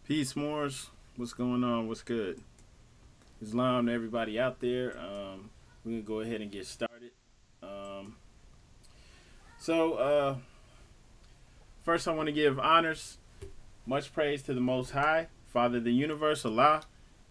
Peace, Moors. What's going on? What's good? Islam to everybody out there. We're going to go ahead and get started. Um, so, first, I want to give honors, much praise to the Most High, Father of the Universe, Allah.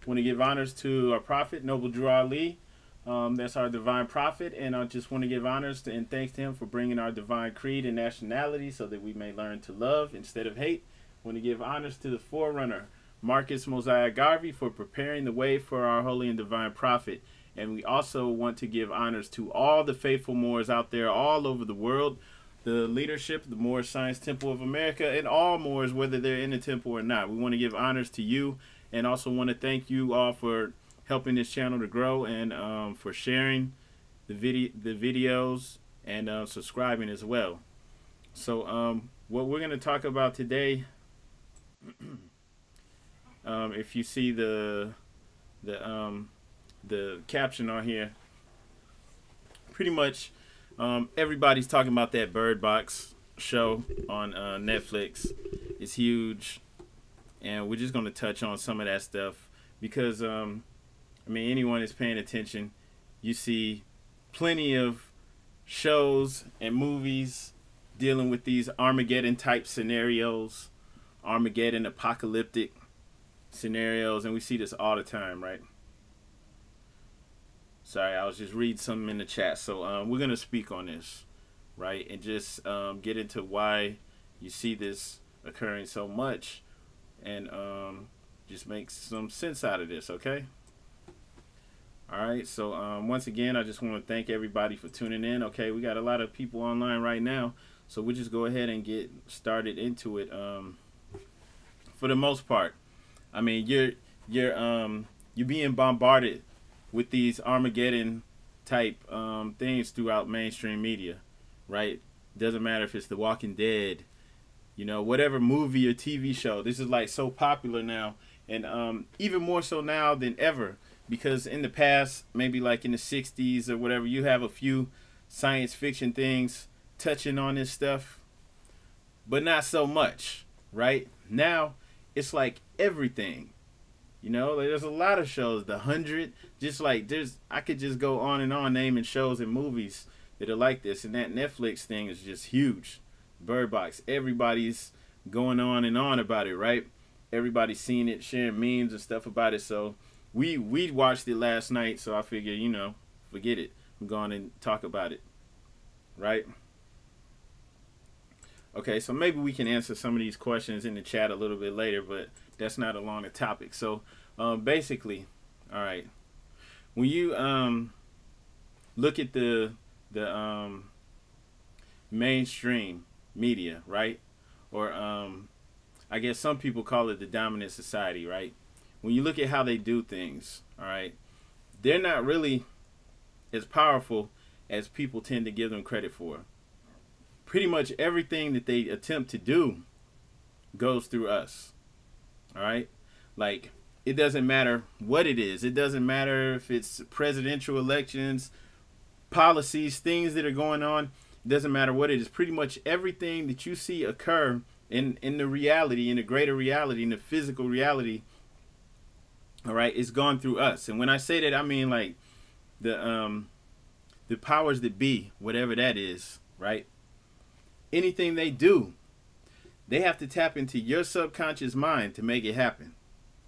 I want to give honors to our Prophet, Noble Drew Ali. That's our divine prophet. And I just want to give honors to, and thanks to him for bringing our divine creed and nationality so that we may learn to love instead of hate. I want to give honors to the forerunner, Marcus Mosiah Garvey, for preparing the way for our holy and divine prophet. And we also want to give honors to all the faithful Moors out there all over the world, the leadership, the Moorish Science Temple of America, and all Moors, whether they're in the temple or not. We want to give honors to you, and also want to thank you all for helping this channel to grow, and for sharing the videos, and subscribing as well. So what we're going to talk about today, if you see the caption on here, pretty much everybody's talking about that Bird Box show on Netflix. It's huge, and we're just going to touch on some of that stuff because I mean, anyone is paying attention. You see plenty of shows and movies dealing with these Armageddon type scenarios, Armageddon apocalyptic scenarios, and we see this all the time, right? Sorry, I was just reading something in the chat. So we're gonna speak on this, right, and just get into why you see this occurring so much, and just make some sense out of this, okay? All right, so once again, I just want to thank everybody for tuning in. Okay, we got a lot of people online right now, so we'll just go ahead and get started into it. For the most part, I mean, you're being bombarded with these Armageddon type things throughout mainstream media, right? Doesn't matter if it's The Walking Dead, you know, whatever movie or TV show. This is like so popular now, and even more so now than ever, because in the past, maybe like in the 60s or whatever, you have a few science fiction things touching on this stuff, but not so much, right? Now it's like everything, you know. There's a lot of shows, The 100, just like I could just go on and on naming shows and movies that are like this, and that Netflix thing is just huge. Bird Box, everybody's going on and on about it, right? Everybody's seen it, sharing memes and stuff about it. So we watched it last night, so I figured, you know, forget it, I'm going and talk about it, right? Okay, so maybe we can answer some of these questions in the chat a little bit later, but that's not along the topic. So basically, all right, when you look at the mainstream media, right, or I guess some people call it the dominant society, right? When you look at how they do things, all right, they're not really as powerful as people tend to give them credit for. Pretty much everything that they attempt to do goes through us, all right? Like, it doesn't matter what it is. It doesn't matter if it's presidential elections, policies, things that are going on. It doesn't matter what it is. Pretty much everything that you see occur in the reality, in the greater reality, in the physical reality, all right, it's gone through us. And when I say that, I mean like the powers that be, whatever that is, right? Anything they do, they have to tap into your subconscious mind to make it happen,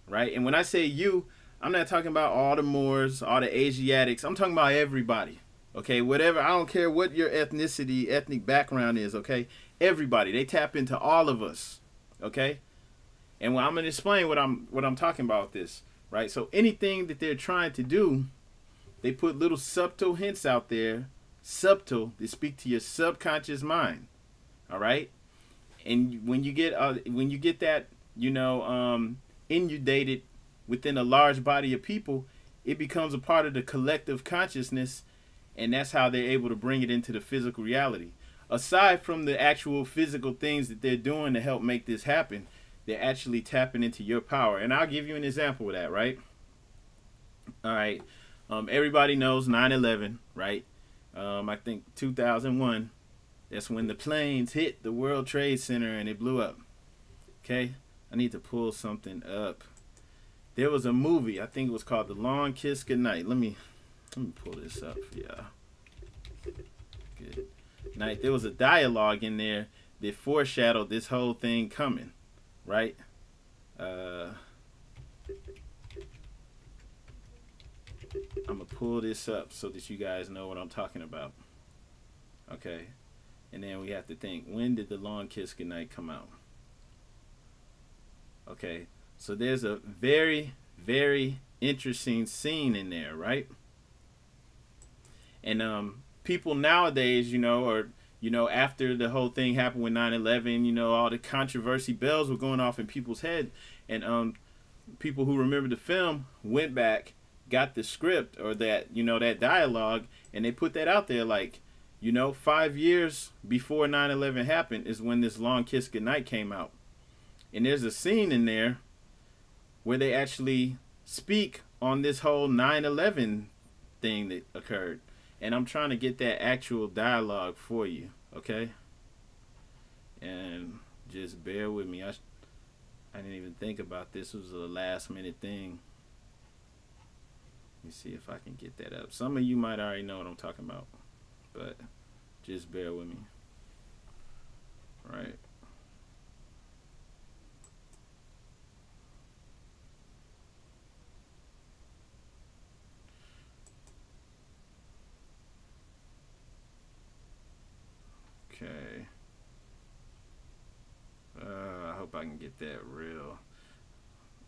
right? And when I say you, I'm not talking about all the Moors, all the Asiatics. I'm talking about everybody, okay? Whatever, I don't care what your ethnicity, ethnic background is, okay? Everybody, they tap into all of us, okay? And I'm going to explain what I'm talking about with this, right? So anything that they're trying to do, they put little subtle hints out there, subtle, to speak to your subconscious mind. All right, and when you get that, you know, inundated within a large body of people, it becomes a part of the collective consciousness, and that's how they're able to bring it into the physical reality. Aside from the actual physical things that they're doing to help make this happen, they're actually tapping into your power. And I'll give you an example of that, right? All right, everybody knows 9/11, right? I think 2001. That's when the planes hit the World Trade Center and it blew up. Okay, I need to pull something up. There was a movie, I think it was called The Long Kiss Goodnight. Let me pull this up for y'all. Good night. There was a dialogue in there that foreshadowed this whole thing coming, right? I'm gonna pull this up so that you guys know what I'm talking about. Okay, and then we have to think, when did The Long Kiss Goodnight come out? Okay, so there's a very, very interesting scene in there, right? And people nowadays, you know, or after the whole thing happened with 9/11, you know, all the controversy bells were going off in people's head, and people who remember the film went back, got the script or that, you know, that dialogue, and they put that out there, like, you know, 5 years before 9/11 happened is when this Long Kiss Goodnight came out. And there's a scene in there where they actually speak on this whole 9/11 thing that occurred. And I'm trying to get that actual dialogue for you, okay? And just bear with me. I didn't even think about this. It was a last minute thing. Let me see if I can get that up. Some of you might already know what I'm talking about, but just bear with me. All right. Okay. I hope I can get that real,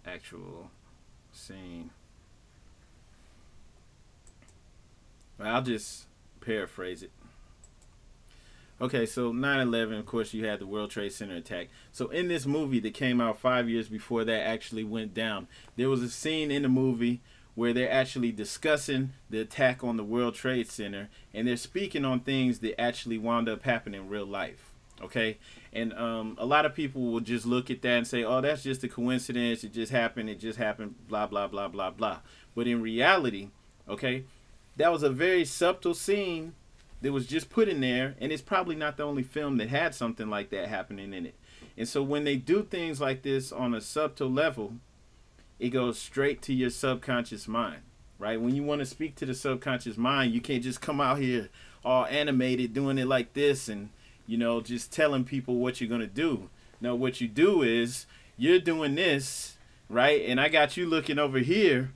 actual scene. I'll just paraphrase it. Okay, so 9/11, of course, you had the World Trade Center attack. So in this movie that came out 5 years before that actually went down, there was a scene in the movie where they're actually discussing the attack on the World Trade Center, and they're speaking on things that actually wound up happening in real life. Okay, and a lot of people will just look at that and say, oh, that's just a coincidence, it just happened, blah, blah, blah, blah, blah. But in reality, okay, that was a very subtle scene that was just put in there, and it's probably not the only film that had something like that happening in it. And so when they do things like this on a subtle level, it goes straight to your subconscious mind, right? When you want to speak to the subconscious mind, you can't just come out here all animated doing it like this and, you know, just telling people what you're going to do. No, what you do is you're doing this, right? And I got you looking over here,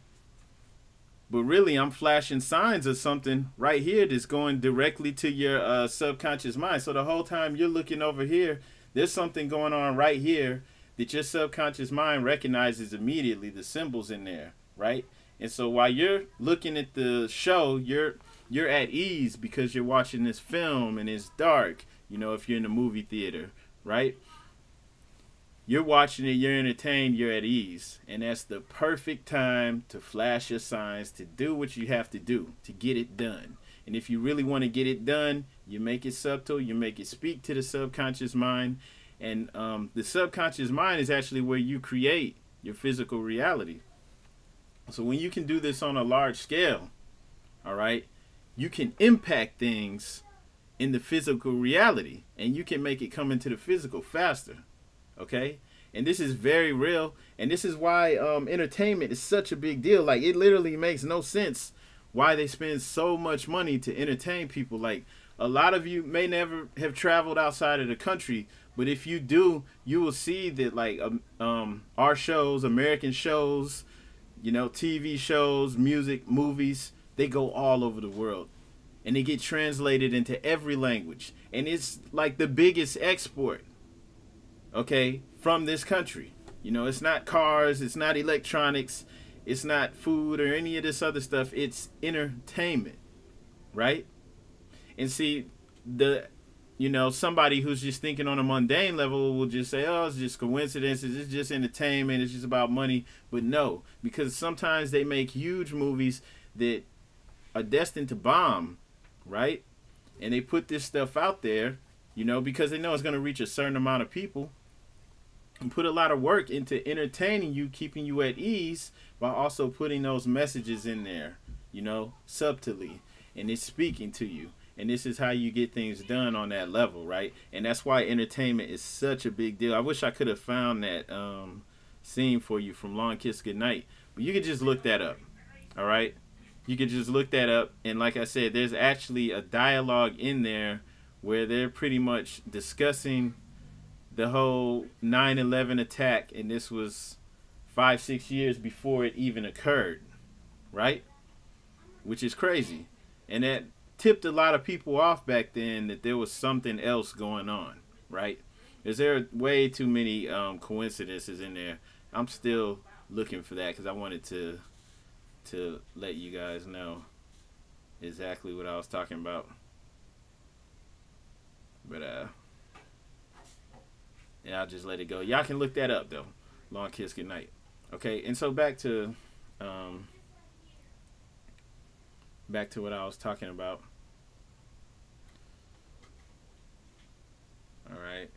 but really I'm flashing signs of something right here that's going directly to your subconscious mind. So the whole time you're looking over here, there's something going on right here that your subconscious mind recognizes immediately, the symbols in there, right? And so while you're looking at the show, you're at ease because you're watching this film and it's dark, you know, if you're in the movie theater, right? You're watching it, you're entertained, you're at ease. And that's the perfect time to flash your signs, to do what you have to do, to get it done. And if you really want to get it done, you make it subtle, you make it speak to the subconscious mind. And the subconscious mind is actually where you create your physical reality. So when you can do this on a large scale, all right, you can impact things in the physical reality, and you can make it come into the physical faster, okay? And this is very real, and this is why entertainment is such a big deal. Like, it literally makes no sense why they spend so much money to entertain people. Like, a lot of you may never have traveled outside of the country, but if you do, you will see that, like, our shows, American shows, you know, TV shows, music, movies, they go all over the world. And they get translated into every language. And it's like the biggest export, okay, from this country. You know, it's not cars, it's not electronics, it's not food or any of this other stuff. It's entertainment, right? And see, you know, somebody who's just thinking on a mundane level will just say, oh, it's just coincidences, it's just entertainment, it's just about money. But no, because sometimes they make huge movies that are destined to bomb, right? And they put this stuff out there, you know, because they know it's going to reach a certain amount of people, and put a lot of work into entertaining you, keeping you at ease, while also putting those messages in there, you know, subtly, and it's speaking to you. And this is how you get things done on that level, right? And that's why entertainment is such a big deal. I wish I could have found that scene for you from Long Kiss Goodnight. But you could just look that up. All right? You could just look that up. And like I said, there's actually a dialogue in there where they're pretty much discussing the whole 9/11 attack. And this was 5-6 years before it even occurred. Right? Which is crazy. And that tipped a lot of people off back then that there was something else going on. Right? Is there way too many coincidences in there? I'm still looking for that because I wanted to let you guys know exactly what I was talking about. But yeah, I'll just let it go. Y'all can look that up though. Long Kiss Goodnight. Okay, and so back to what I was talking about. All right.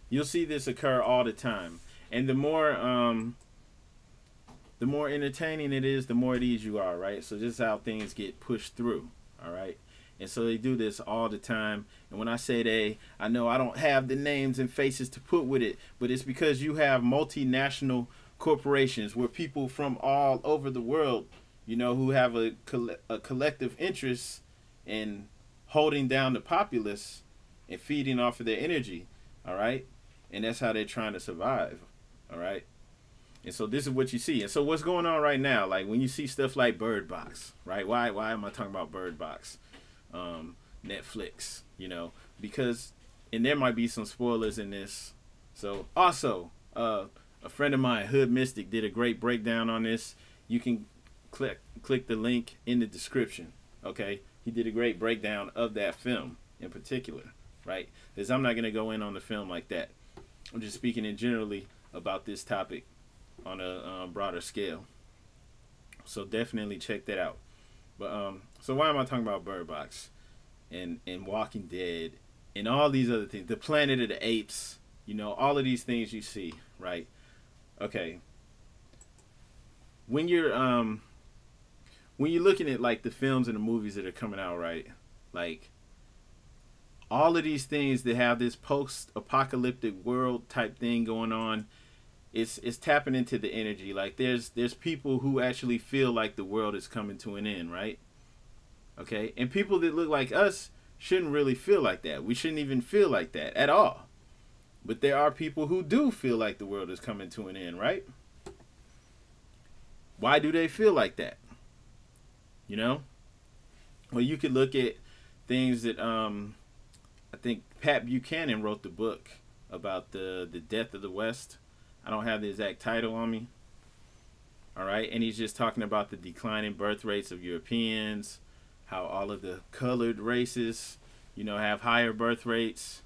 You'll see this occur all the time, and the more entertaining it is, the more at ease you are, right? So this is how things get pushed through, all right? And so they do this all the time. And when I say they, I know I don't have the names and faces to put with it, but it's because you have multinational corporations where people from all over the world, you know, who have a collective interest in holding down the populace and feeding off of their energy, all right? And that's how they're trying to survive, all right? And so this is what you see. And so what's going on right now, like when you see stuff like Bird Box, right? Why am I talking about Bird Box? Netflix, you know, because, and there might be some spoilers in this. So also, a friend of mine, Hood Mystic, did a great breakdown on this. You can click the link in the description, okay? He did a great breakdown of that film in particular, right? Because I'm not going to go in on the film like that. I'm just speaking in generally about this topic on a broader scale. So definitely check that out. But so why am I talking about Bird Box and Walking Dead and all these other things? The Planet of the Apes, you know, all of these things you see, right? Okay. When you're looking at like the films and the movies that are coming out, right? Like all of these things that have this post-apocalyptic world type thing going on, it's tapping into the energy. Like there's people who actually feel like the world is coming to an end, right? Okay, and people that look like us shouldn't really feel like that. We shouldn't even feel like that at all. But there are people who do feel like the world is coming to an end, right? Why do they feel like that? You know? Well, you could look at things that I think Pat Buchanan wrote the book about the death of the West. I don't have the exact title on me. All right, and he's just talking about the declining birth rates of Europeans, how all of the colored races, you know, have higher birth rates,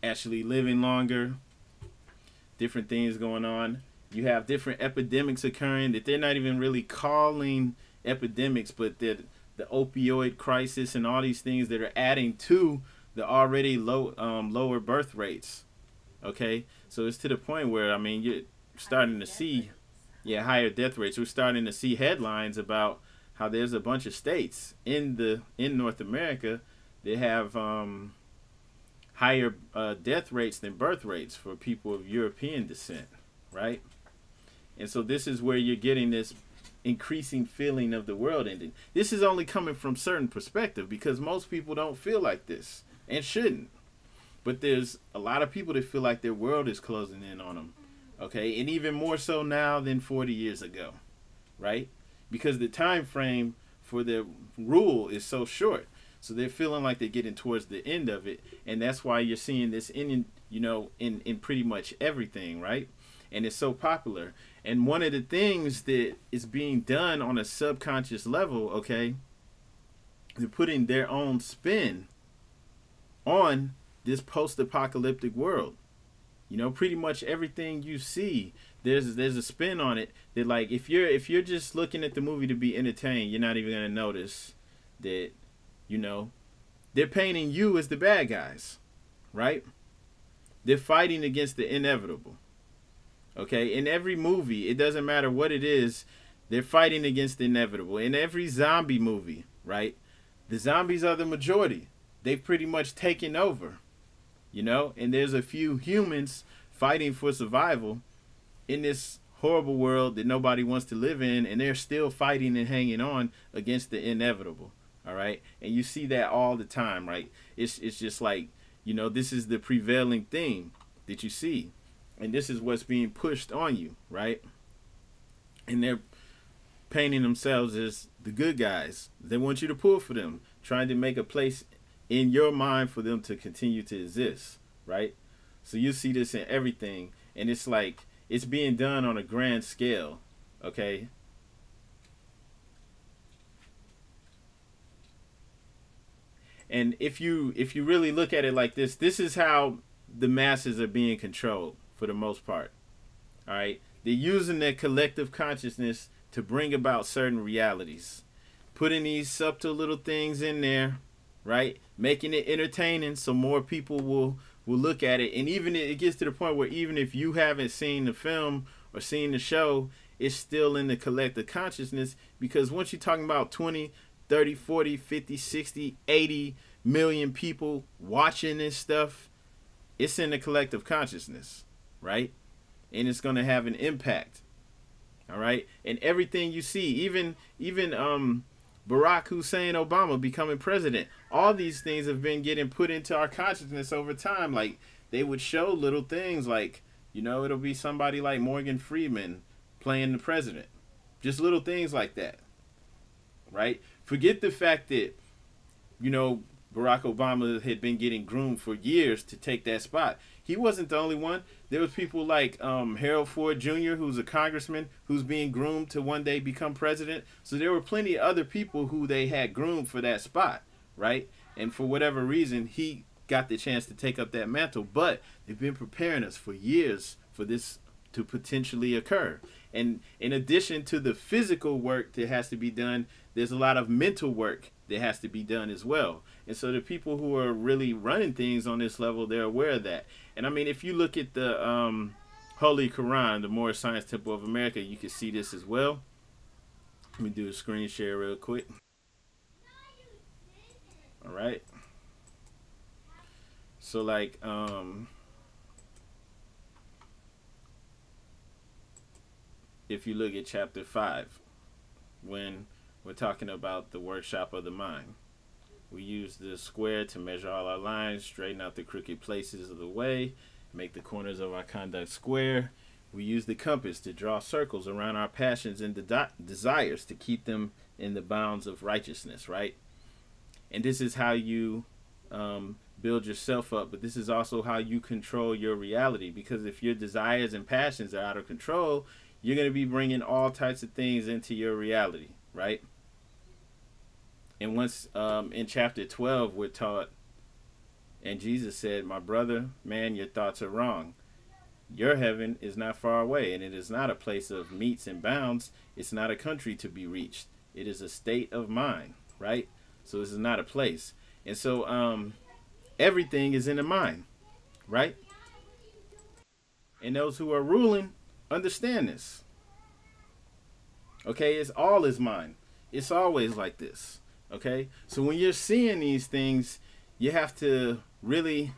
actually living longer, different things going on. You have different epidemics occurring that they're not even really calling epidemics, but the opioid crisis and all these things that are adding to the already lower birth rates. Okay, so it's to the point where, I mean, you're starting to see, higher death rates. We're starting to see headlines about how there's a bunch of states in North America that have higher death rates than birth rates for people of European descent, right? And so this is where you're getting this increasing feeling of the world ending. This is only coming from certain perspective because most people don't feel like this and shouldn't. But there's a lot of people that feel like their world is closing in on them, okay? And even more so now than 40 years ago, right? Because the time frame for their rule is so short. So they're feeling like they're getting towards the end of it. And that's why you're seeing this in pretty much everything, right? And it's so popular. And one of the things that is being done on a subconscious level, okay, they're putting their own spin on this post-apocalyptic world. You know, pretty much everything you see, there's a spin on it that, like, if you're just looking at the movie to be entertained, you're not even gonna notice that, you know, they're painting you as the bad guys, right? They're fighting against the inevitable. Okay, in every movie, it doesn't matter what it is, they're fighting against the inevitable. In every zombie movie, right, the zombies are the majority. They've pretty much taken over, you know, and there's a few humans fighting for survival in this horrible world that nobody wants to live in, and they're still fighting and hanging on against the inevitable. All right, and you see that all the time, right? It's just like, you know, this is the prevailing theme that you see, and this is what's being pushed on you, right? And they're painting themselves as the good guys. They want you to pull for them, trying to make a place in your mind for them to continue to exist, right? So you see this in everything, and it's like it's being done on a grand scale, okay? And if you really look at it like this, this is how the masses are being controlled for the most part. All right, they're using their collective consciousness to bring about certain realities, putting these subtle little things in there, right? Making it entertaining so more people will look at it. And even it gets to the point where even if you haven't seen the film or seen the show, it's still in the collective consciousness, because once you're talking about 20, 30, 40, 50, 60, 80 million people watching this stuff, it's in the collective consciousness, right? And it's going to have an impact. All right? And everything you see, even Barack Hussein Obama becoming president, all these things have been getting put into our consciousness over time. Like, they would show little things like, you know, it'll be somebody like Morgan Freeman playing the president. Just little things like that. Right? Forget the fact that, you know, Barack Obama had been getting groomed for years to take that spot. He wasn't the only one. There was people like Harold Ford Jr., who's a congressman, who's being groomed to one day become president. So there were plenty of other people who they had groomed for that spot, right? And for whatever reason, he got the chance to take up that mantle. But they've been preparing us for years for this to potentially occur. And in addition to the physical work that has to be done, there's a lot of mental work that has to be done as well. And so the people who are really running things on this level, they're aware of that. And I mean, if you look at the Holy Quran, the Moorish Science Temple of America, you can see this as well. Let me do a screen share real quick. All right. So like, if you look at chapter 5, when we're talking about the workshop of the mind, we use the square to measure all our lines, straighten out the crooked places of the way, make the corners of our conduct square. We use the compass to draw circles around our passions and desires to keep them in the bounds of righteousness, right? And this is how you build yourself up, but this is also how you control your reality, because if your desires and passions are out of control, you're going to be bringing all types of things into your reality, right? And once in chapter 12, we're taught, and Jesus said, my brother, man, your thoughts are wrong. Your heaven is not far away, and it is not a place of metes and bounds. It's not a country to be reached. It is a state of mind, right? So this is not a place. And so everything is in the mind, right? And those who are ruling understand this. Okay, it's all is mind. It's always like this. Okay, so when you're seeing these things, you have to really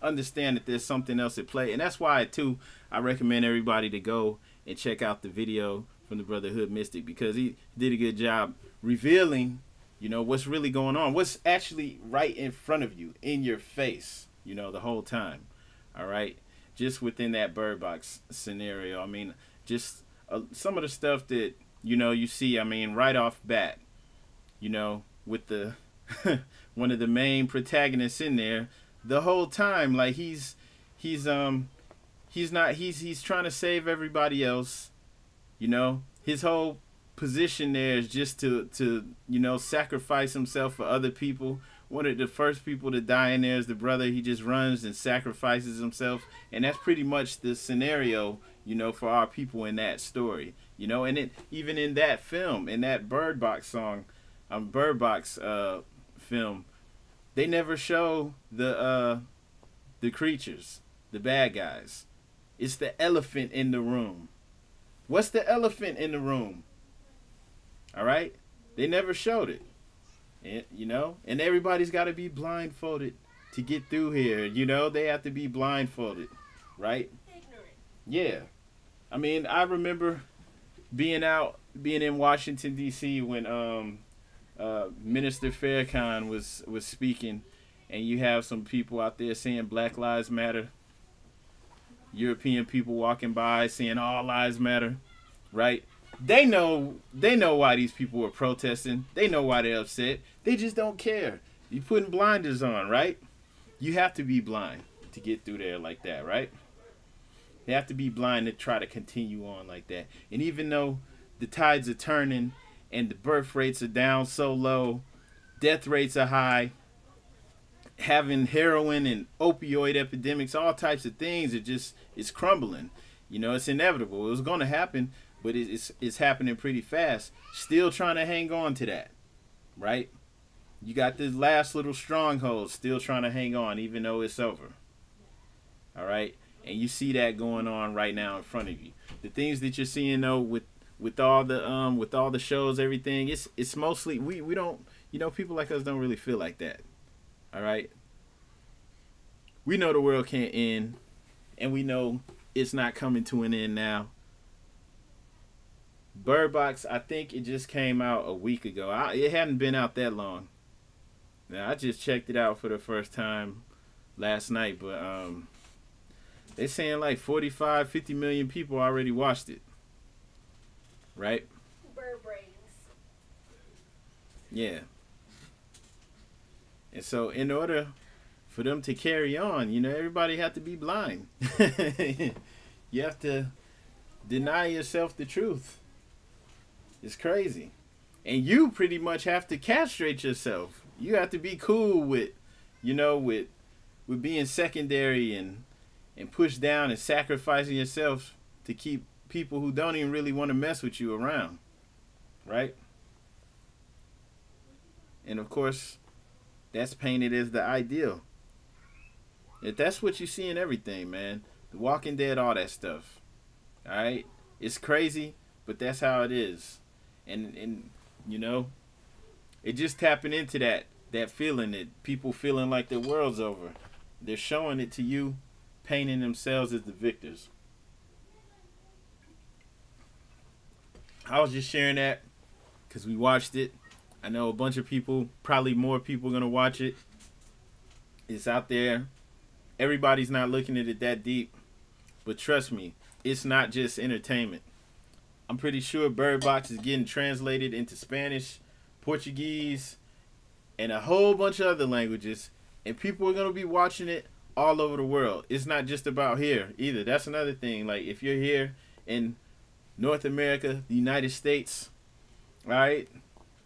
understand that there's something else at play. And that's why, too, I recommend everybody to go and check out the video from the Brotherhood Mystic, because he did a good job revealing, you know, what's really going on, what's actually right in front of you, in your face, you know, the whole time. All right, just within that bird box scenario. I mean, just some of the stuff that, you know, you see, I mean, right off bat, you know, with the one of the main protagonists in there the whole time, like he's trying to save everybody else, you know. His whole position there is just to you know, sacrifice himself for other people. One of the first people to die in there is the brother. He just runs and sacrifices himself, and that's pretty much the scenario, you know, for our people in that story, you know. And even in that film, in that Bird Box film, they never show the creatures, the bad guys. It's the elephant in the room. What's the elephant in the room? All right, they never showed it, and, you know, and everybody's got to be blindfolded to get through here. You know, they have to be blindfolded. right? Yeah. I mean, I remember being in Washington D.C. when Minister Farrakhan was speaking, and you have some people out there saying Black Lives Matter. European people walking by saying all lives matter, right? They know why these people are protesting. They know why they're upset. They just don't care. You putting blinders on, right? You have to be blind to get through there like that, right? They have to be blind to try to continue on like that. And even though the tides are turning and the birth rates are down so low, death rates are high, having heroin and opioid epidemics, all types of things, it's crumbling. You know, it's inevitable. It was going to happen, but it's happening pretty fast. Still trying to hang on to that, right? You got this last little stronghold still trying to hang on even though it's over. All right? And you see that going on right now in front of you. The things that you're seeing though with all the shows, everything, it's mostly we don't, you know, people like us don't really feel like that. All right? We know the world can't end, and we know it's not coming to an end now. Bird Box, I think it just came out a week ago. It hadn't been out that long. Now, I just checked it out for the first time last night, but they're saying like 45, 50 million people already watched it. Right? Bird brains. Yeah. And so in order for them to carry on, you know, everybody have to be blind. You have to deny yourself the truth. It's crazy. And you pretty much have to castrate yourself. You have to be cool with, you know, with being secondary and pushed down and sacrificing yourself to keep people who don't even really want to mess with you around. Right? And of course, that's painted as the ideal. If that's what you see in everything, man. The Walking Dead, all that stuff. Alright? It's crazy, but that's how it is. And you know, it just tapping into that feeling, that people feeling like the world's over. They're showing it to you, painting themselves as the victors. I was just sharing that because we watched it. I know a bunch of people, probably more people, gonna watch it. It's out there. Everybody's not looking at it that deep, but trust me, it's not just entertainment. I'm pretty sure Bird Box is getting translated into Spanish, Portuguese, and a whole bunch of other languages, and people are gonna be watching it all over the world. It's not just about here either. That's another thing. Like if you're here in North America, the United States, all right,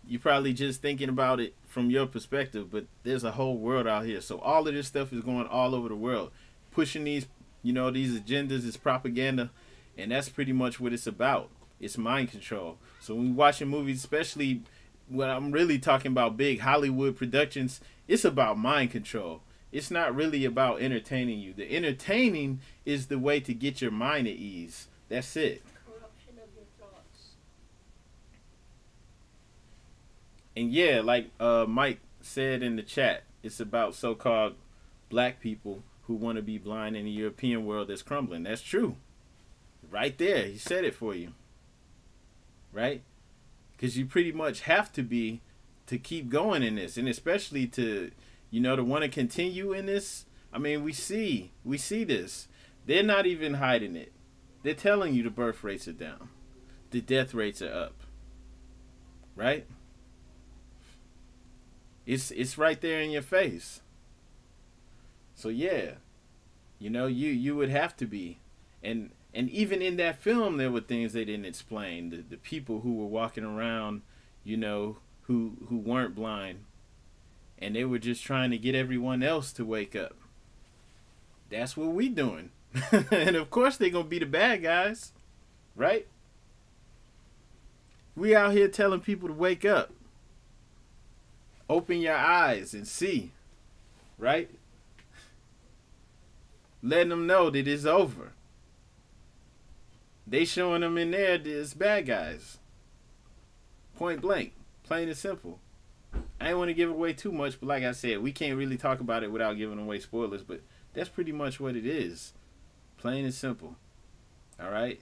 you're probably just thinking about it from your perspective, but there's a whole world out here. So all of this stuff is going all over the world, pushing these, you know, these agendas, this propaganda, and that's pretty much what it's about. It's mind control. So when we're watching movies, especially when I'm really talking about big Hollywood productions, it's about mind control. It's not really about entertaining you. The entertaining is the way to get your mind at ease. That's it. Corruption of your thoughts. And yeah, like Mike said in the chat, it's about so-called black people who want to be blind in the European world that's crumbling. That's true. Right there. He said it for you. Right? Because you pretty much have to be to keep going in this. And especially to, you know, to want to continue in this. I mean, we see this. They're not even hiding it. They're telling you the birth rates are down. The death rates are up. Right? It's right there in your face. So yeah, you know, you would have to be. And even in that film, there were things they didn't explain. The people who were walking around, you know, who weren't blind, and they were just trying to get everyone else to wake up. That's what we doing. And of course they're gonna be the bad guys, right? We out here telling people to wake up. Open your eyes and see, right? Letting them know that it's over. They showing them in there that it's bad guys. Point blank. Plain and simple. I ain't want to give away too much, but like I said, we can't really talk about it without giving away spoilers, but that's pretty much what it is. Plain and simple. All right.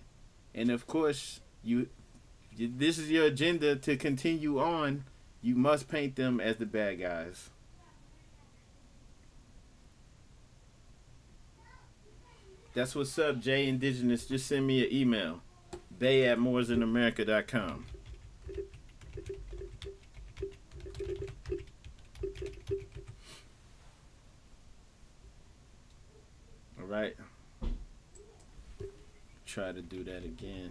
And of course, this is your agenda to continue on. You must paint them as the bad guys. That's what's up, Jay Indigenous. Just send me an email. bay@moorsinamerica.com. All right. Try to do that again.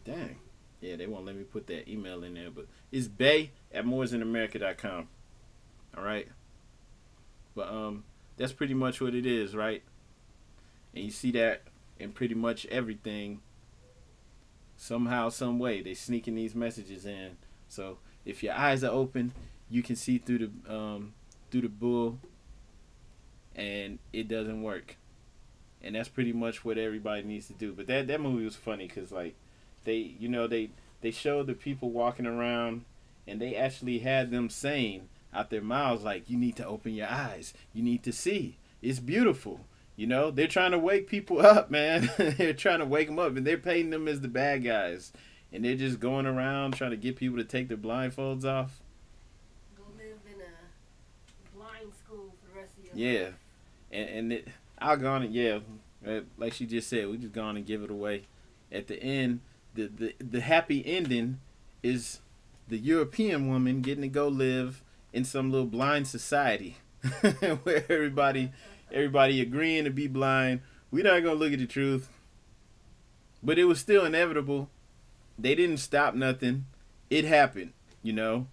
Dang. Yeah, they won't let me put that email in there, but it's bay@moorsinamerica.com. All right. But that's pretty much what it is, right? And you see that in pretty much everything. Somehow, some way, they sneaking these messages in. So if your eyes are open, you can see through the bull, and it doesn't work. And that's pretty much what everybody needs to do. But that movie was funny because like they showed the people walking around, and they actually had them saying out their mouths like, you need to open your eyes, you need to see, it's beautiful. You know, they're trying to wake people up, man. They're trying to wake them up, and they're painting them as the bad guys. And they're just going around trying to get people to take their blindfolds off. Go live in a blind school for the rest of your life. Yeah. And I'll go on and, yeah, like she just said, we just go on and give it away. At the end, the happy ending is the European woman getting to go live in some little blind society where everybody agreeing to be blind. We're not going to look at the truth. But it was still inevitable. They didn't stop nothing. It happened, you know.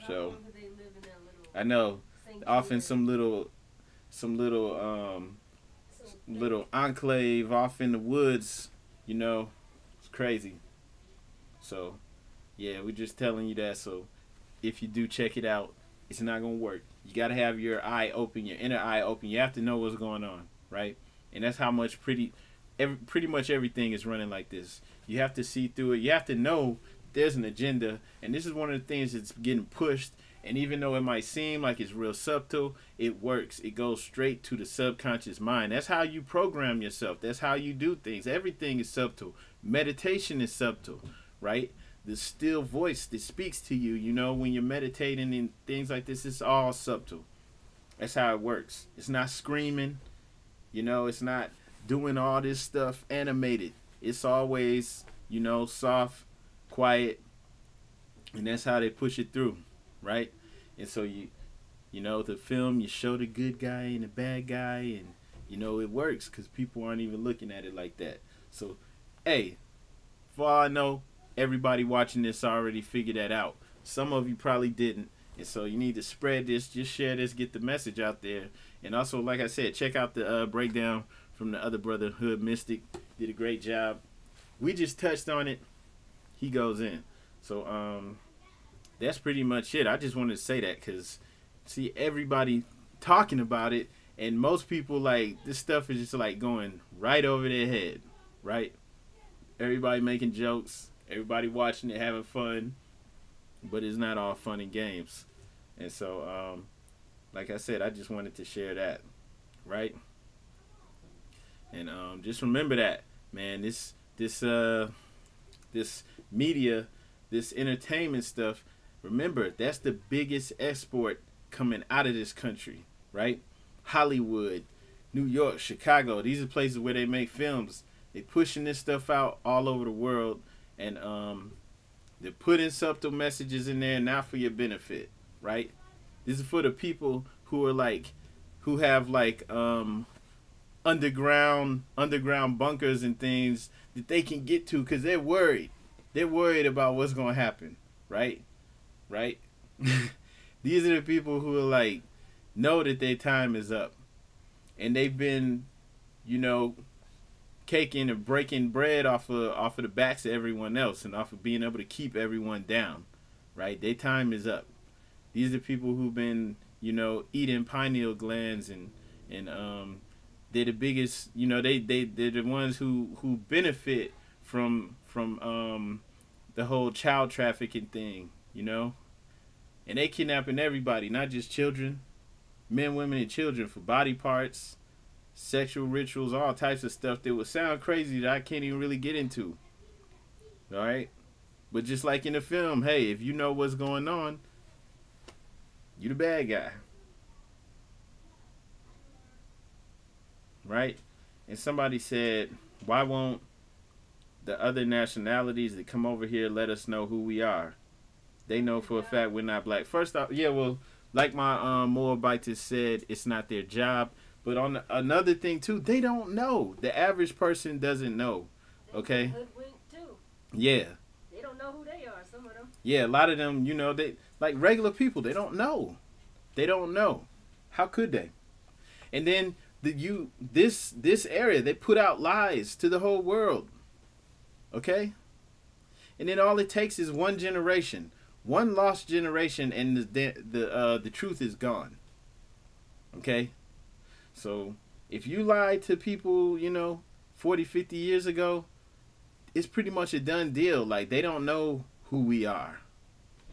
So They live in that little I know, off in some little enclave off in the woods, you know. It's crazy. So yeah, we're just telling you that. So if you do check it out, it's not gonna work. You gotta have your eye open, your inner eye open. You have to know what's going on, right? And that's how much pretty much everything is running like this. You have to see through it. You have to know there's an agenda, and this is one of the things that's getting pushed. And even though it might seem like it's real subtle, it works. It goes straight to the subconscious mind. That's how you program yourself. That's how you do things. Everything is subtle. Meditation is subtle, right? The still voice that speaks to you, you know, when you're meditating and things like this, it's all subtle. That's how it works. It's not screaming, you know, it's not doing all this stuff animated. It's always, you know, soft, quiet, and that's how they push it through, right? And so you know, the film, you show the good guy and the bad guy, and you know it works because people aren't even looking at it like that. So, hey, for all I know, everybody watching this already figured that out. Some of you probably didn't, and so you need to spread this, just share this, get the message out there. And also, like I said, check out the breakdown from the other brother, Hood Mystic. Did a great job. We just touched on it. He goes in. So that's pretty much it. I just wanted to say that because see everybody talking about it, and most people, like, this stuff is just like going right over their head, right? Everybody making jokes, everybody watching it, having fun, but it's not all fun and games. And so like I said, I just wanted to share that, right? And just remember that, man, this media, this entertainment stuff, remember, that's the biggest export coming out of this country, right? Hollywood, New York, Chicago, these are places where they make films. They pushing this stuff out all over the world, and they're putting subtle messages in there, not for your benefit, right? This is for the people who are like, who have like underground bunkers and things that they can get to because they're worried. They're worried about what's gonna happen, right? Right? These are the people who are like, know that their time is up, and they've been, you know, caking and breaking bread off of the backs of everyone else, and off of being able to keep everyone down, right? Their time is up. These are people who've been, you know, eating pineal glands, and they're the biggest, you know, they're the ones who benefit from the whole child trafficking thing, and they kidnapping everybody, not just children, men, women, and children for body parts, sexual rituals, all types of stuff that would sound crazy that I can't even really get into. All right, but just like in the film, hey, if you know what's going on, you the bad guy, right? And somebody said, why won't the other nationalities that come over here let us know who we are? They know for a fact we're not black. First off, yeah, well, like my Moabiters said, it's not their job. But on another thing too, they don't know. The average person doesn't know. Okay. Hoodwinked too. Yeah. They don't know who they are. Some of them. Yeah, a lot of them, they like regular people. They don't know. They don't know. How could they? And then this area, they put out lies to the whole world. Okay. And then all it takes is one generation, one lost generation, and the truth is gone. Okay. So if you lied to people, 40, 50 years ago, it's pretty much a done deal. Like, they don't know who we are.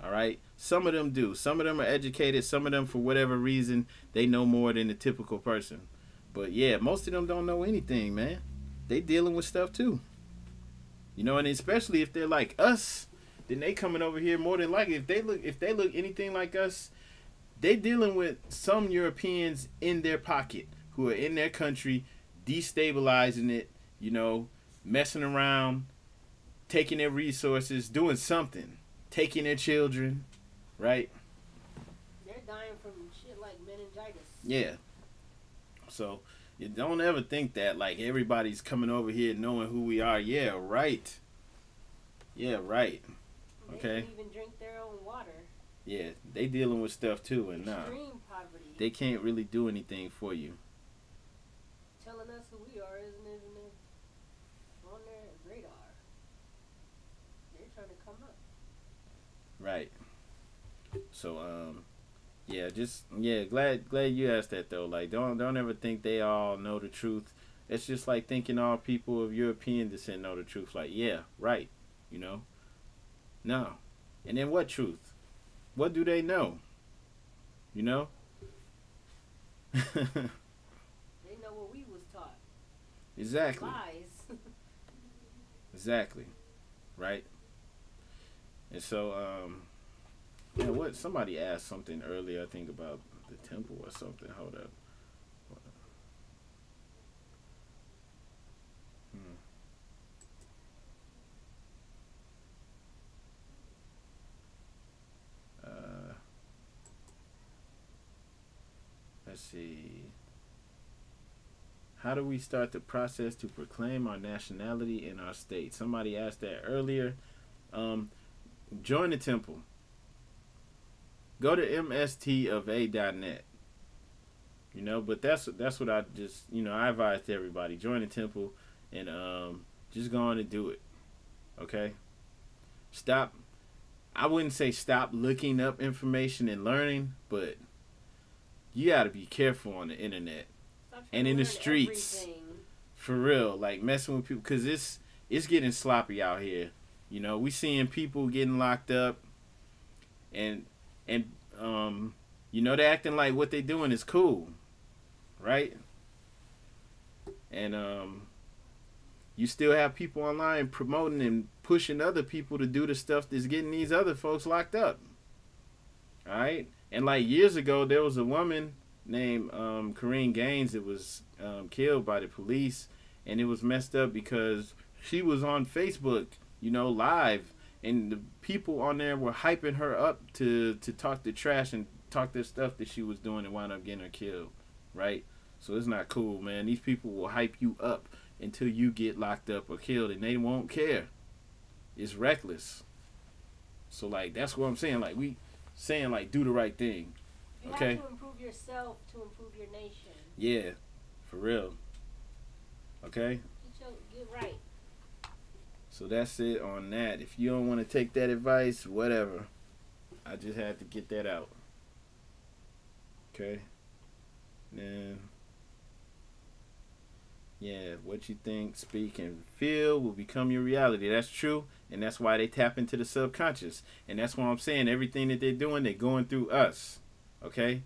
All right. Some of them do. Some of them are educated. Some of them, for whatever reason, they know more than the typical person. But yeah, most of them don't know anything, man. They dealing with stuff too. And especially if they're like us, then they coming over here more than likely. If they look anything like us, they dealing with some Europeans in their pocket who are in their country, destabilizing it, messing around, taking their resources, doing something, taking their children, right? They're dying from shit like meningitis. Yeah. So you don't ever think that like everybody's coming over here knowing who we are. Yeah, right. Yeah, right. Okay. They can even drink their own water. Yeah, they dealing with stuff too, and Extreme poverty. they can't really do anything for you. Telling us who we are isn't on their radar. They're trying to come up. Right. So glad you asked that though. Like, don't ever think they all know the truth. It's just like thinking all people of European descent know the truth. Like, yeah, right. No. And then what truth? What do they know? They know what we was taught. Exactly. Lies. Exactly. Right. And so, what somebody asked something earlier, I think, about the temple or something. Hold up. Let's see. How do we start the process to proclaim our nationality in our state? Somebody asked that earlier. Join the temple. Go to mstofa.net. But that's what I just, I advise to everybody. Join the temple and just go on and do it. Okay? I wouldn't say stop looking up information and learning, but you got to be careful on the internet and in the streets. Everything. For real, like messing with people, because it's getting sloppy out here. We seeing people getting locked up, and they're acting like what they doing is cool, right? And you still have people online promoting and pushing other people to do the stuff that's getting these other folks locked up. All right. And like years ago, there was a woman named Corrine Gaines that was killed by the police, and it was messed up because she was on Facebook, live, and the people on there were hyping her up to talk the trash and talk the stuff that she was doing, and wound up getting her killed, right? So it's not cool, man. These people will hype you up until you get locked up or killed, and they won't care. It's reckless. So like that's what I'm saying. Like we saying like do the right thing. You okay. have to improve yourself to improve your nation. Yeah, for real. Okay. Get right. So that's it on that. If you don't want to take that advice, whatever. I just had to get that out. Okay. Then Yeah, what you think, speak, and feel will become your reality. That's true, and that's why they tap into the subconscious. And that's why I'm saying everything that they're doing, they're going through us. Okay?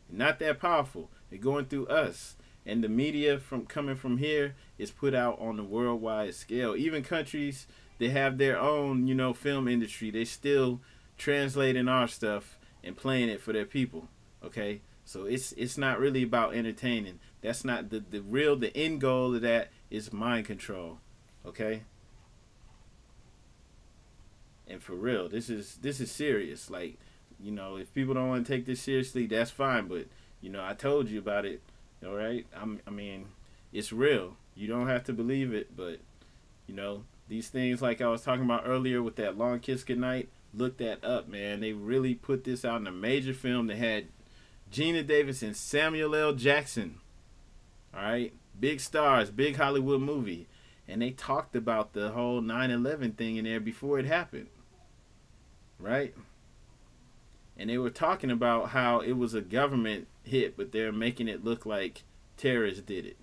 Not that powerful. They're going through us. And the media from coming from here is put out on the worldwide scale. Even countries that have their own, film industry, they still translating our stuff and playing it for their people. Okay? So it's not really about entertaining. That's not the end goal of that is mind control. Okay? And for real, this is serious. Like, if people don't want to take this seriously, that's fine. But I told you about it. All right. I mean, it's real. You don't have to believe it, but these things like I was talking about earlier with that Long Kiss Goodnight. Look that up, man. They really put this out in a major film that had Gina Davis and Samuel L. Jackson. All right, big stars, big Hollywood movie, and they talked about the whole 9/11 thing in there before it happened. Right? And they were talking about how it was a government hit, but they're making it look like terrorists did it.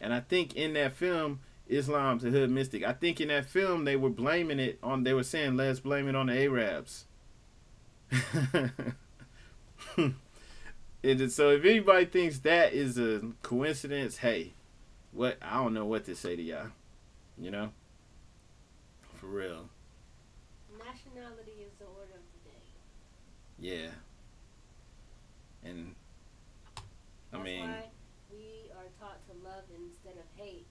And I think in that film, Islam's a Hood Mystic, I think in that film they were blaming it on, they were saying, let's blame it on the Arabs. So if anybody thinks that is a coincidence, hey, I don't know what to say to y'all. For real. Nationality is the order of the day. Yeah. And That's why we are taught to love instead of hate.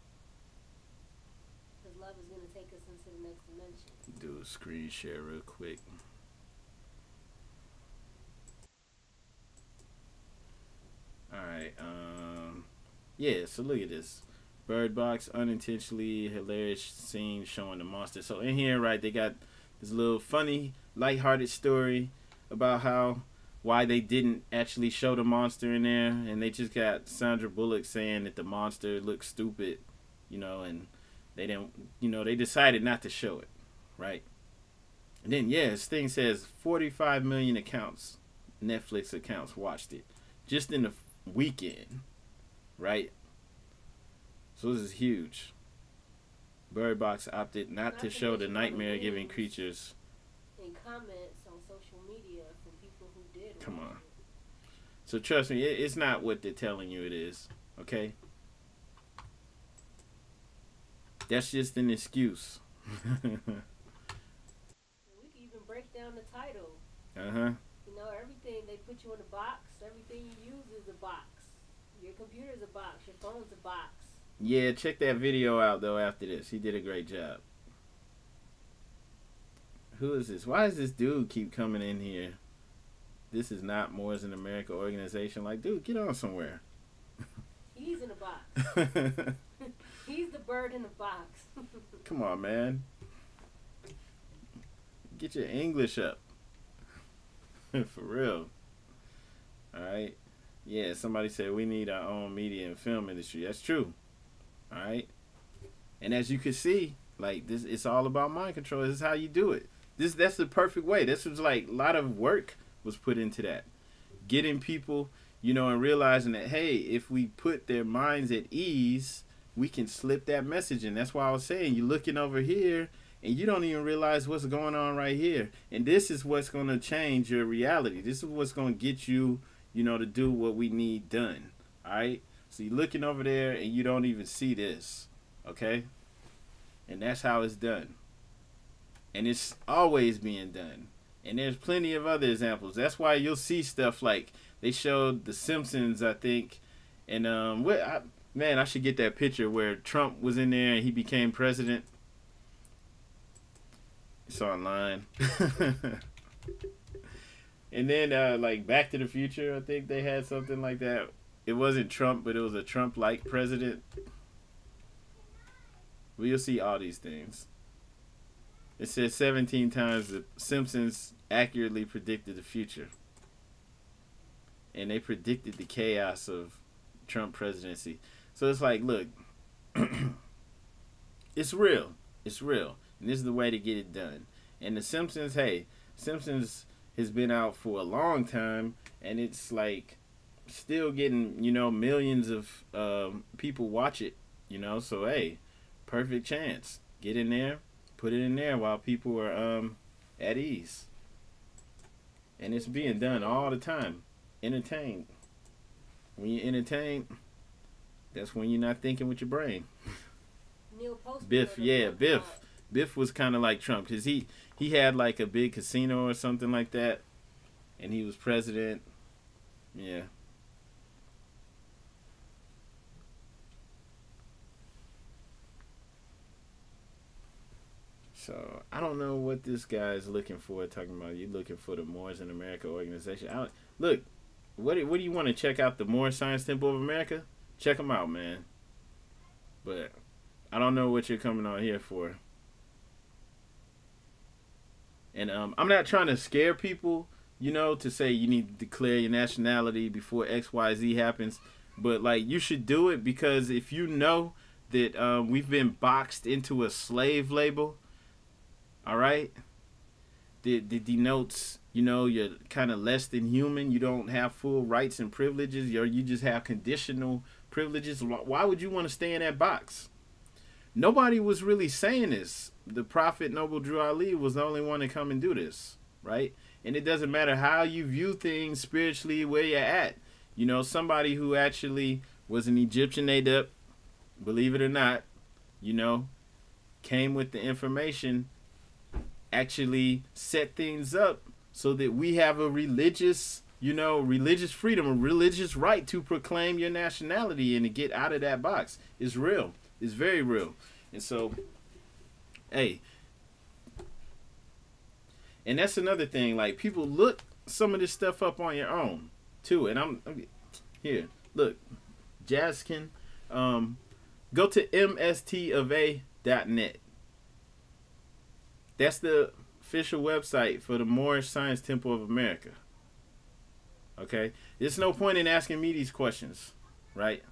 Because love is going to take us into the next dimension. Do a screen share real quick. Alright, yeah, so look at this. Bird Box, unintentionally hilarious scene showing the monster. So in here, right, they got this little funny, lighthearted story about why they didn't actually show the monster in there, and they just got Sandra Bullock saying that the monster looked stupid, and they didn't, they decided not to show it, right? And then, this thing says 45 million accounts, Netflix accounts watched it just in the weekend, right? So this is huge. Bird Box opted not to show the nightmare-giving creatures. In comments on social media from people who did. Come on. So trust me, it's not what they're telling you it is. Okay? That's just an excuse. We can even break down the title. Everything they put you in a box. Everything you use is a box. Your computer's a box. Your phone's a box. Yeah, check that video out though after this. He did a great job. Who is this? Why does this dude keep coming in here? This is not Moors in America organization. Like, dude, get on somewhere. He's in a box. He's the bird in the box. Come on, man. Get your English up. For real. Alright. Yeah, somebody said we need our own media and film industry. That's true. Alright. And as you can see, like this, it's all about mind control. This is how you do it. That's the perfect way. This was like a lot of work was put into that. Getting people, and realizing that, hey, if we put their minds at ease, we can slip that message in. That's why I was saying, you're looking over here and you don't even realize what's going on right here. And this is what's going to change your reality. This is what's going to get you, to do what we need done. All right? So you're looking over there and you don't even see this. Okay? And that's how it's done. And it's always being done. And there's plenty of other examples. That's why you'll see stuff like they showed The Simpsons, I think. And, I should get that picture where Trump was in there and he became president. It's online. And then, like, Back to the Future, I think they had something like that. It wasn't Trump, but it was a Trump-like president. Well, you'll see all these things. It says 17 times the Simpsons accurately predicted the future. And they predicted the chaos of Trump presidency. So it's like, look, it's real. It's real. And this is the way to get it done. And The Simpsons, hey, Simpsons has been out for a long time. And it's like still getting, millions of people watch it, You know, so hey, perfect chance. Get in there, put it in there while people are at ease. And it's being done all the time. Entertain. When you entertain, that's when you're not thinking with your brain. Biff, yeah, Biff. Biff was kind of like Trump because he had like a big casino or something like that, and he was president. Yeah. So I don't know what this guy is looking for. Talking about you looking for the Moors in America organization. Look, what do you want to check out? The Moorish Science Temple of America? Check them out, man. But I don't know what you're coming on here for. And I'm not trying to scare people, you know, to say you need to declare your nationality before XYZ happens. But like you should do it because if you know that we've been boxed into a slave label. All right, that denotes, you know, you're kind of less than human. You don't have full rights and privileges. You just have conditional privileges. Why would you want to stay in that box? Nobody was really saying this. The Prophet Noble Drew Ali was the only one to come and do this, right? And it doesn't matter how you view things spiritually, where you're at. You know, somebody who actually was an Egyptian Adep, believe it or not, you know, came with the information, actually set things up so that we have a religious, you know, religious freedom, a religious right to proclaim your nationality and to get out of that box. It's real. It's very real. And so, hey, and that's another thing. Like, people look some of this stuff up on your own too. And I'm here. Look, Jaskin, go to mstofa.net. That's the official website for the Moorish Science Temple of America. Okay? There's no point in asking me these questions, right?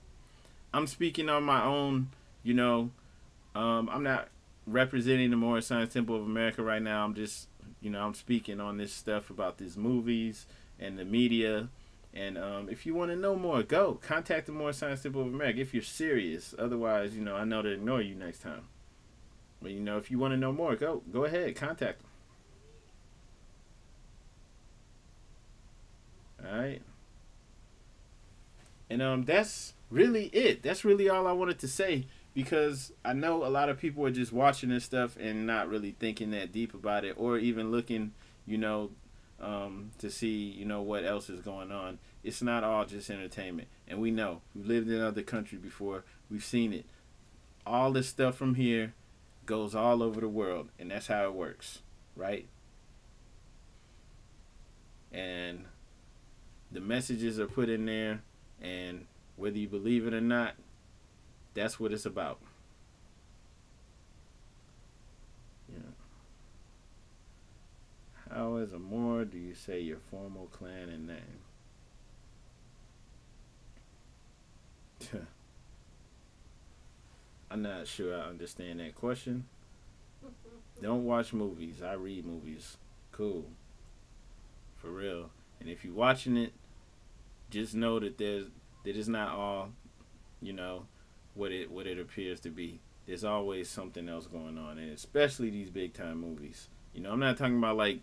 I'm speaking on my own, you know. I'm not representing the Moorish Science Temple of America right now. I'm just, you know, I'm speaking on this stuff about these movies and the media. And if you want to know more, go contact the Moorish Science Temple of America if you're serious. Otherwise, you know, I know to ignore you next time. But, you know, if you want to know more, go ahead, contact them. All right. And that's really it. That's really all I wanted to say, because I know a lot of people are just watching this stuff and not really thinking that deep about it, or even looking, you know, to see, you know, what else is going on. It's not all just entertainment. And we know. We've lived in other countries before. We've seen it. All this stuff from here goes all over the world, and that's how it works, right? And the messages are put in there, and whether you believe it or not, that's what it's about. Yeah. How as a Moor do you say your formal clan and name? I'm not sure I understand that question. Don't watch movies. I read movies. Cool. For real. And if you're watching it, just know that that it's not all, you know, what it appears to be. There's always something else going on, and especially these big time movies. You know, I'm not talking about like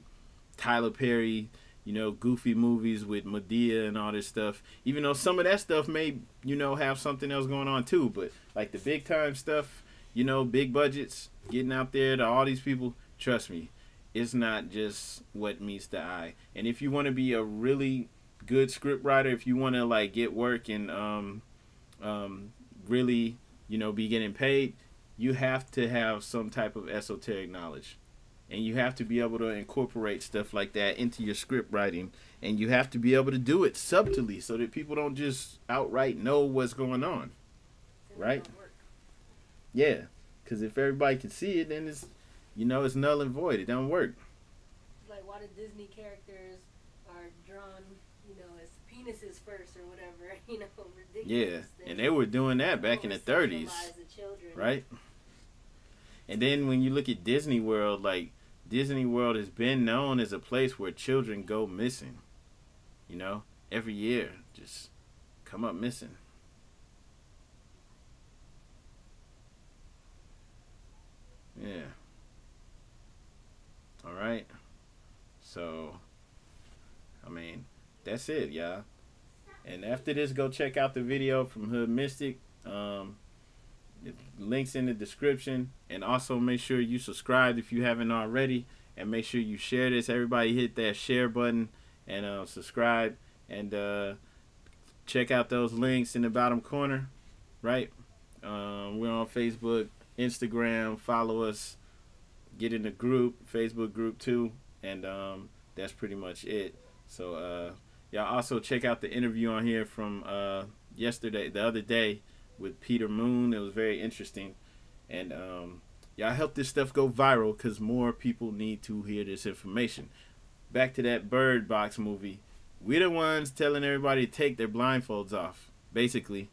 Tyler Perry, you know, goofy movies with Madea and all this stuff. Even though some of that stuff may, you know, have something else going on too. But like the big time stuff, you know, big budgets, getting out there to all these people, trust me, it's not just what meets the eye. And if you want to be a really good script writer, if you want to like get work and really, you know, be getting paid, you have to have some type of esoteric knowledge. And you have to be able to incorporate stuff like that into your script writing. And you have to be able to do it subtly so that people don't just outright know what's going on. Right? Yeah. Because if everybody can see it, then it's, you know, it's null and void. It don't work. Like, why the Disney characters are drawn, you know, as penises first or whatever, you know, ridiculous. Yeah. And they were doing that back in the 30s. Right? And then when you look at Disney World, like, Disney World has been known as a place where children go missing. You know, every year, just come up missing. Yeah. All right. So, I mean, that's it, y'all. And after this, go check out the video from Hood Mystic. Links in the description. And also make sure you subscribe if you haven't already. And make sure you share this. Everybody hit that share button and subscribe. And check out those links in the bottom corner. Right? We're on Facebook, Instagram. Follow us. Get in the group, Facebook group too. And that's pretty much it. So y'all also check out the interview on here from the other day with Peter Moon. It was very interesting. And y'all help this stuff go viral because more people need to hear this information. Back to that Bird Box movie. We're the ones telling everybody to take their blindfolds off, basically.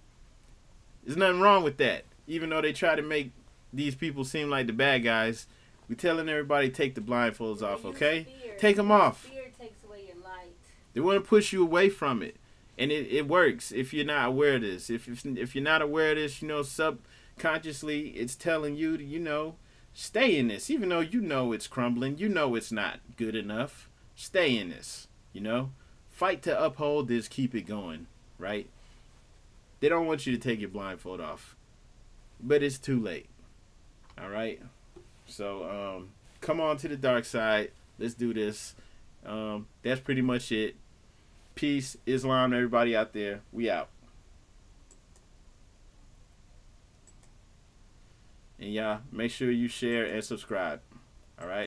There's nothing wrong with that. Even though they try to make these people seem like the bad guys, we're telling everybody to take the blindfolds off, okay? Take them off. Fear takes away your light. They want to push you away from it. And it works if you're not aware of this. If you're not aware of this, subconsciously it's telling you to, stay in this. Even though you know it's crumbling, you know it's not good enough. Stay in this, Fight to uphold this, keep it going, right? They don't want you to take your blindfold off. But it's too late. All right? So, come on to the dark side. Let's do this. That's pretty much it. Peace, Islam, everybody out there. We out. And y'all, make sure you share and subscribe. All right?